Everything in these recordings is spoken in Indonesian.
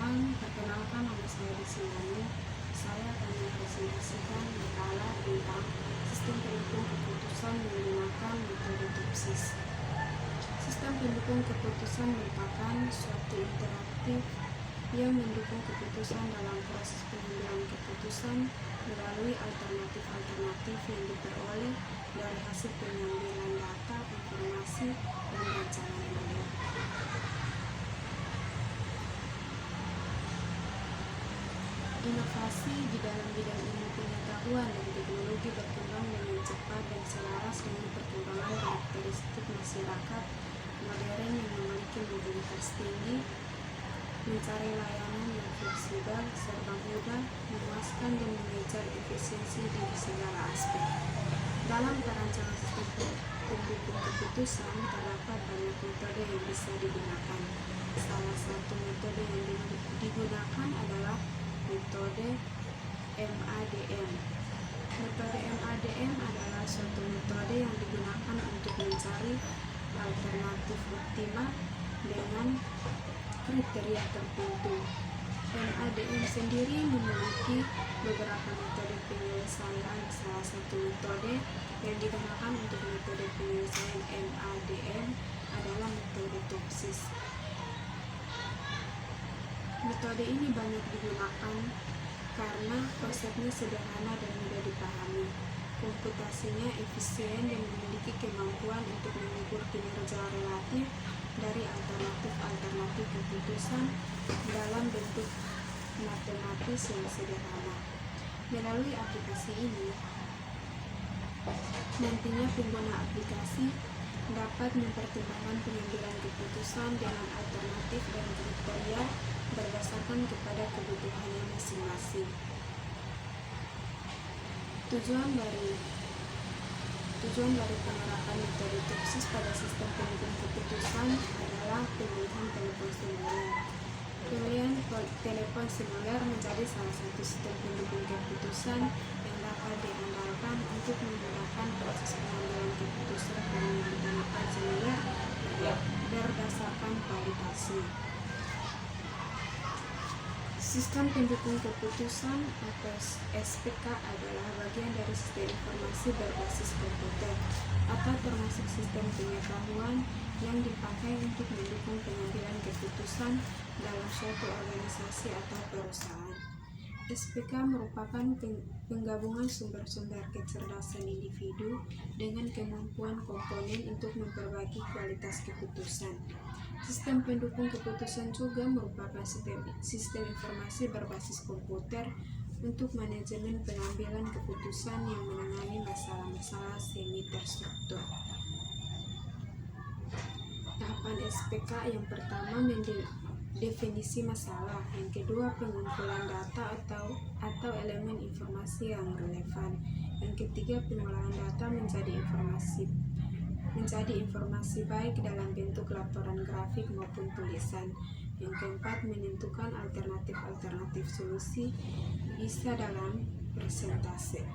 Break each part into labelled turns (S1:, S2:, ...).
S1: teman-teman, perkenalkan nama saya Desilani. Saya akan mempresentasikan makalah tentang sistem pendukung keputusan menggunakan metode TOPSIS. Sistem pendukung keputusan merupakan suatu interaktif yang mendukung keputusan dalam proses pengambilan keputusan melalui alternatif-alternatif yang diperoleh dari hasil pengambilan data, informasi, dan rancangan model. Inovasi di dalam bidang ilmu pengetahuan dan teknologi berkembang dengan cepat dan selaras dengan perkembangan karakteristik masyarakat modern yang memiliki mobilitas tinggi, mencari layanan yang fleksibel, serba mudah, memuaskan, dan mengejar efisiensi di segala aspek. Dalam perancangan sistem pendukung keputusan terdapat banyak metode yang bisa digunakan. Salah satu metode yang digunakan adalah metode MADM. Metode MADM adalah suatu metode yang digunakan untuk mencari alternatif optimal dengan kriteria tertentu. MADM sendiri memiliki beberapa metode penyelesaian. Salah satu metode yang digunakan untuk metode penyelesaian MADM adalah metode TOPSIS. Metode ini banyak digunakan karena konsepnya sederhana dan mudah dipahami. Komputasinya efisien dan memiliki kemampuan untuk mengukur kinerja relatif dari alternatif-alternatif keputusan dalam bentuk matematis yang sederhana. Melalui aplikasi ini, nantinya pengguna aplikasi dapat mempertimbangkan pengambilan keputusan dengan alternatif dan kriteria berdasarkan kepada kebutuhannya masing-masing. Tujuan dari penerapan metode TOPSIS pada sistem pendukung keputusan adalah pemilihan telepon seluler. Pemilihan telepon seluler menjadi salah satu sistem pendukung keputusan yang dapat diandalkan untuk memudahkan proses pengambilan keputusan penggunaan telepon seluler berdasarkan kualitasnya. Sistem pendukung keputusan atau SPK adalah bagian dari sistem informasi berbasis komputer atau termasuk sistem pengetahuan yang dipakai untuk mendukung pengambilan keputusan dalam suatu organisasi atau perusahaan. SPK merupakan penggabungan sumber-sumber kecerdasan individu dengan kemampuan komponen untuk memperbaiki kualitas keputusan. Sistem pendukung keputusan juga merupakan sistem informasi berbasis komputer untuk manajemen pengambilan keputusan yang menangani masalah-masalah semi terstruktur. Tahapan SPK yang pertama mendefinisi masalah, yang kedua pengumpulan data atau elemen informasi yang relevan, yang ketiga pengolahan data menjadi informasi baik dalam bentuk laporan grafik maupun tulisan. Yang keempat, menentukan alternatif solusi bisa dalam presentase.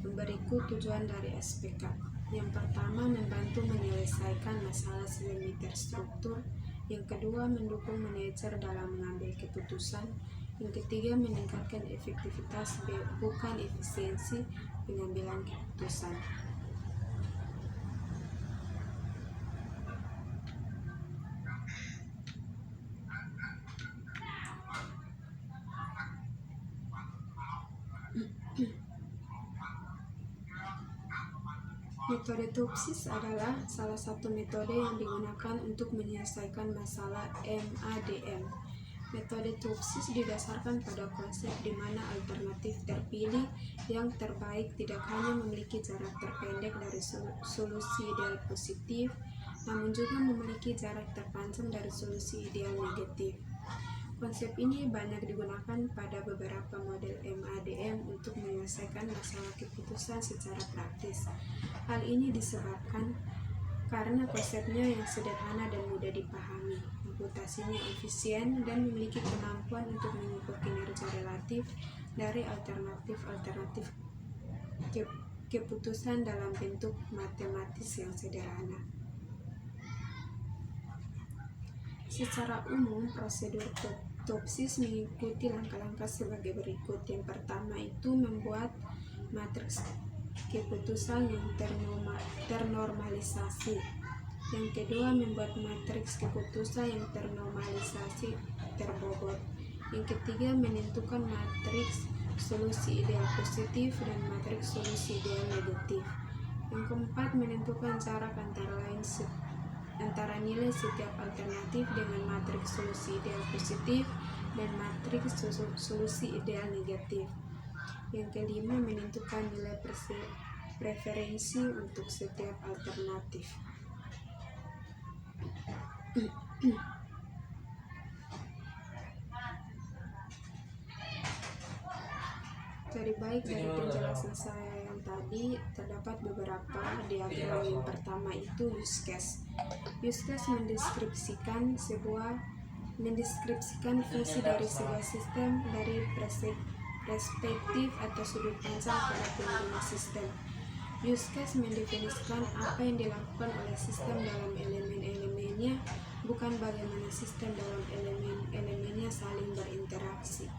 S1: Berikut tujuan dari SPK. Yang pertama, membantu menyelesaikan masalah semi terstruktur. Yang kedua, mendukung manajer dalam mengambil keputusan. Yang ketiga, meningkatkan efektivitas bukan efisiensi pengambilan keputusan. Metode TOPSIS adalah salah satu metode yang digunakan untuk menyelesaikan masalah MADM. Metode TOPSIS didasarkan pada konsep di mana alternatif terpilih yang terbaik tidak hanya memiliki jarak terpendek dari solusi ideal positif, namun juga memiliki jarak terpanjang dari solusi ideal negatif. Konsep ini banyak digunakan pada beberapa model MADM untuk menyelesaikan masalah keputusan secara praktis. Hal ini disebabkan karena konsepnya yang sederhana dan mudah dipahami, komputasinya efisien, dan memiliki kemampuan untuk mengukur kinerja relatif dari alternatif keputusan dalam bentuk matematis yang sederhana. Secara umum, prosedur topsis mengikuti langkah-langkah sebagai berikut. Yang pertama itu membuat matriks keputusan yang ternormalisasi. Yang kedua, membuat matriks keputusan yang ternormalisasi terbobot. Yang ketiga, menentukan matriks solusi ideal positif dan matriks solusi ideal negatif. Yang keempat, menentukan jarak antara nilai setiap alternatif dengan matriks solusi ideal positif dan matriks solusi ideal negatif. Yang kelima, menentukan nilai preferensi untuk setiap alternatif. Dari penjelasan saya yang tadi, terdapat beberapa diagram. Yang pertama itu use case. Use case mendeskripsikan fungsi dari sebuah sistem dari perspektif atau sudut pandang pada pengguna sistem. Use case mendefinisikan apa yang dilakukan oleh sistem dalam elemen-elemennya, bukan bagaimana sistem dalam elemen-elemennya saling berinteraksi.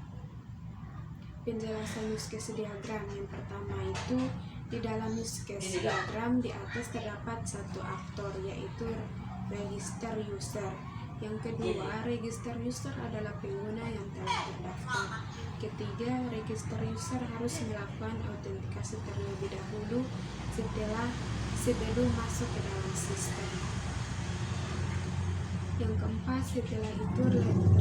S1: Penjelasan use case diagram. Yang pertama itu, di dalam use case diagram di atas terdapat satu aktor, yaitu register user. Yang kedua, register user adalah pengguna yang telah terdaftar. Ketiga, register user harus melakukan autentikasi terlebih dahulu sebelum masuk ke dalam sistem. Yang keempat, setelah itu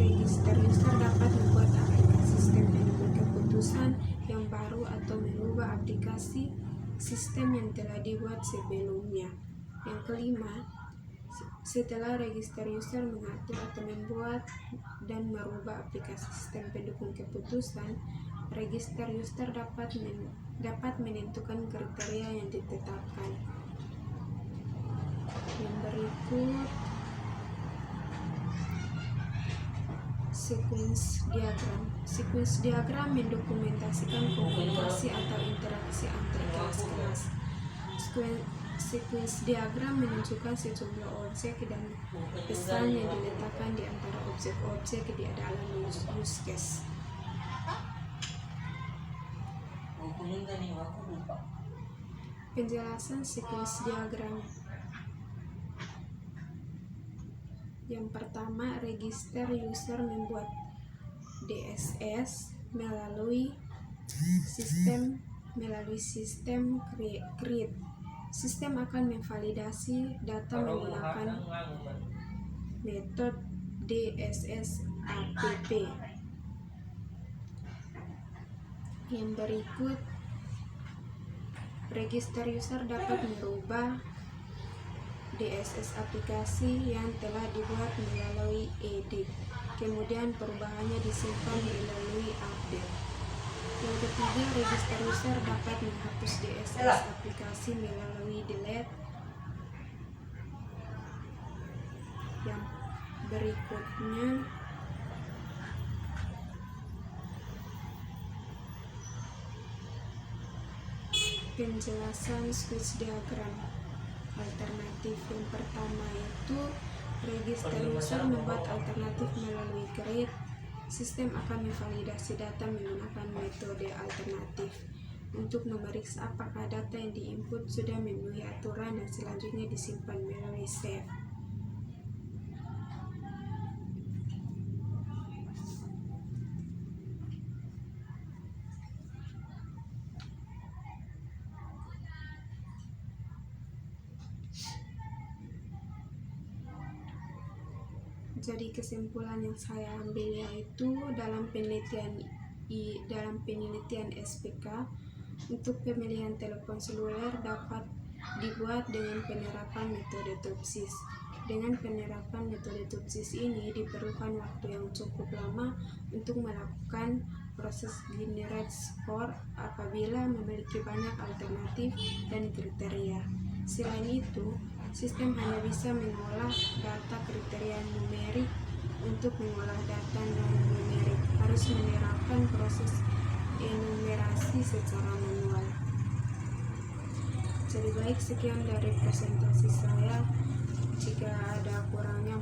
S1: register user dapat membuat aplikasi sistem penentu keputusan yang baru atau mengubah aplikasi sistem yang telah dibuat sebelumnya. Yang kelima, setelah register user mengatur atau membuat dan merubah aplikasi sistem pendukung keputusan, register user dapat menentukan kriteria yang ditetapkan. Yang berikut, sequence diagram. Sequence diagram mendokumentasikan komunikasi atau interaksi antar kelas-kelas. Sequence diagram menunjukkan sejumlah objek dan pesan yang diletakkan di antara objek-objek di dalam use case. Penjelasan sequence diagram. Yang pertama, register user membuat DSS melalui sistem create. Sistem akan memvalidasi data menggunakan metode DSS app. Yang berikut, register user dapat merubah DSS aplikasi yang telah dibuat melalui edit. Kemudian perubahannya disimpan melalui update. Yang ketiga, register user dapat menghapus DSS aplikasi melalui delete. Yang berikutnya, penjelasan switch diagram alternatif. Yang pertama itu, register user membuat alternatif melalui create. Sistem akan memvalidasi data menggunakan metode alternatif untuk memeriksa apakah data yang diinput sudah memenuhi aturan dan selanjutnya disimpan melalui save. Jadi kesimpulan yang saya ambil yaitu dalam penelitian SPK untuk pemilihan telepon seluler dapat dibuat dengan penerapan metode topsis. Dengan penerapan metode topsis ini diperlukan waktu yang cukup lama untuk melakukan proses generate score apabila memiliki banyak alternatif dan kriteria. Selain itu, sistem hanya bisa mengolah data kriteria numerik. Untuk mengolah data non-numerik harus menerapkan proses enumerasi secara manual. Jadi baik, sekian dari presentasi saya. Jika ada kurangnya